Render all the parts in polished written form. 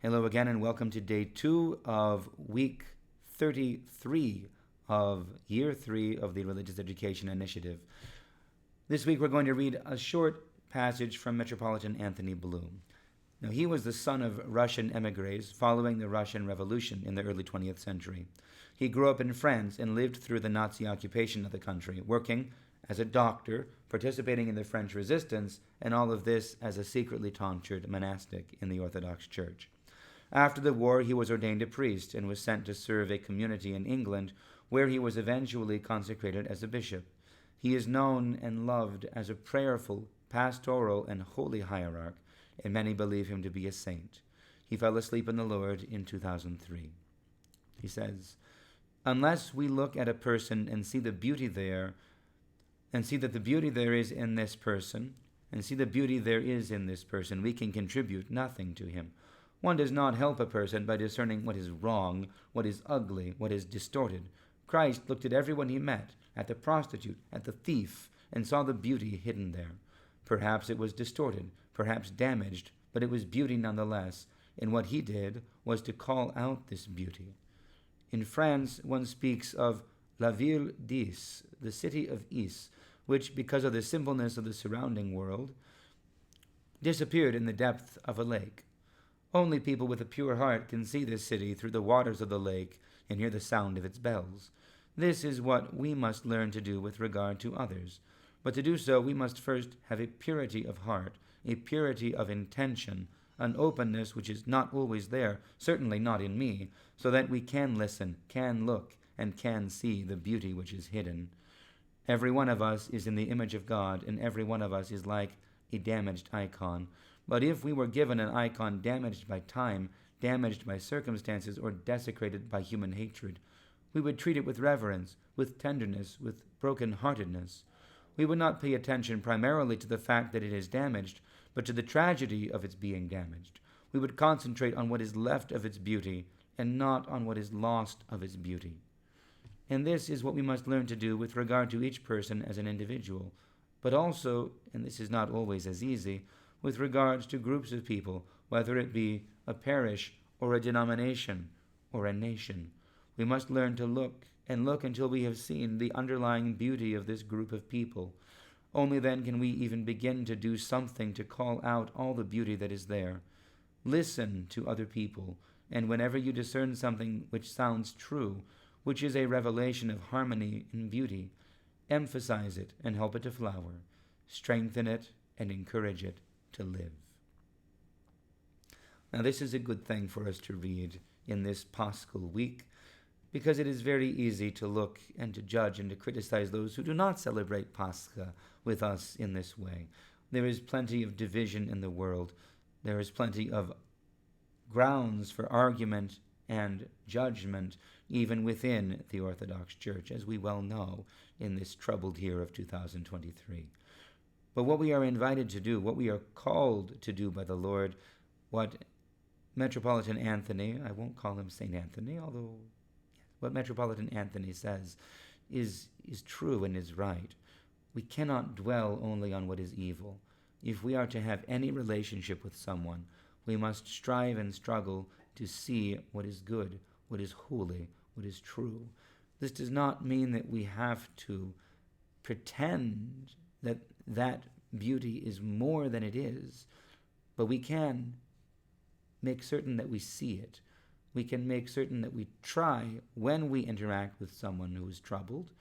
Hello again and welcome to day 2 of week 33 of year 3 of the Religious Education Initiative. This week we're going to read a short passage from Metropolitan Anthony Bloom. Now, he was the son of Russian emigres following the Russian Revolution in the early 20th century. He grew up in France and lived through the Nazi occupation of the country, working as a doctor, participating in the French resistance, and all of this as a secretly tonsured monastic in the Orthodox Church. After the war, he was ordained a priest and was sent to serve a community in England, where he was eventually consecrated as a bishop. He is known and loved as a prayerful, pastoral, and holy hierarch, and many believe him to be a saint. He fell asleep in the Lord in 2003. He says, "Unless we look at a person and see the beauty there, and see that the beauty there is in this person, we can contribute nothing to him. One does not help a person by discerning what is wrong, what is ugly, what is distorted. Christ looked at everyone he met, at the prostitute, at the thief, and saw the beauty hidden there. Perhaps it was distorted, perhaps damaged, but it was beauty nonetheless, and what he did was to call out this beauty. In France, one speaks of La Ville d'Is, the city of Is, which, because of the simpleness of the surrounding world, disappeared in the depth of a lake. Only people with a pure heart can see this city through the waters of the lake and hear the sound of its bells. This is what we must learn to do with regard to others. But to do so, we must first have a purity of heart, a purity of intention, an openness which is not always there, certainly not in me, so that we can listen, can look, and can see the beauty which is hidden. Every one of us is in the image of God, and every one of us is like a damaged icon. But if we were given an icon damaged by time, damaged by circumstances, or desecrated by human hatred, we would treat it with reverence, with tenderness, with broken-heartedness. We would not pay attention primarily to the fact that it is damaged, but to the tragedy of its being damaged. We would concentrate on what is left of its beauty, and not on what is lost of its beauty. And this is what we must learn to do with regard to each person as an individual, but also, and this is not always as easy, with regards to groups of people, whether it be a parish or a denomination or a nation. We must learn to look and look until we have seen the underlying beauty of this group of people. Only then can we even begin to do something to call out all the beauty that is there. Listen to other people, and whenever you discern something which sounds true, which is a revelation of harmony and beauty, emphasize it and help it to flower. Strengthen it and encourage it to live." Now, this is a good thing for us to read in this Paschal week, because it is very easy to look and to judge and to criticize those who do not celebrate Pascha with us in this way. There is plenty of division in the world. There is plenty of grounds for argument and judgment even within the Orthodox Church, as we well know in this troubled year of 2023. But what we are invited to do, what we are called to do by the Lord, what Metropolitan Anthony, I won't call him St. Anthony, although what Metropolitan Anthony says is true and is right. We cannot dwell only on what is evil. If we are to have any relationship with someone, we must strive and struggle to see what is good, what is holy, what is true. This does not mean that we have to pretend that beauty is more than it is, but we can make certain that we see it. We can make certain that we try, when we interact with someone who is troubled,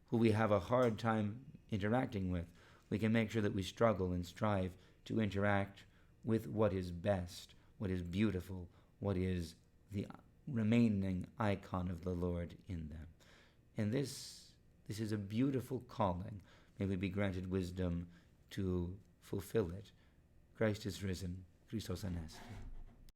who we have a hard time interacting with, we can make sure that we struggle and strive to interact with what is best, what is beautiful, what is the remaining icon of the Lord in them. And this is a beautiful calling. May we be granted wisdom to fulfill it. Christ is risen. Christos anesti.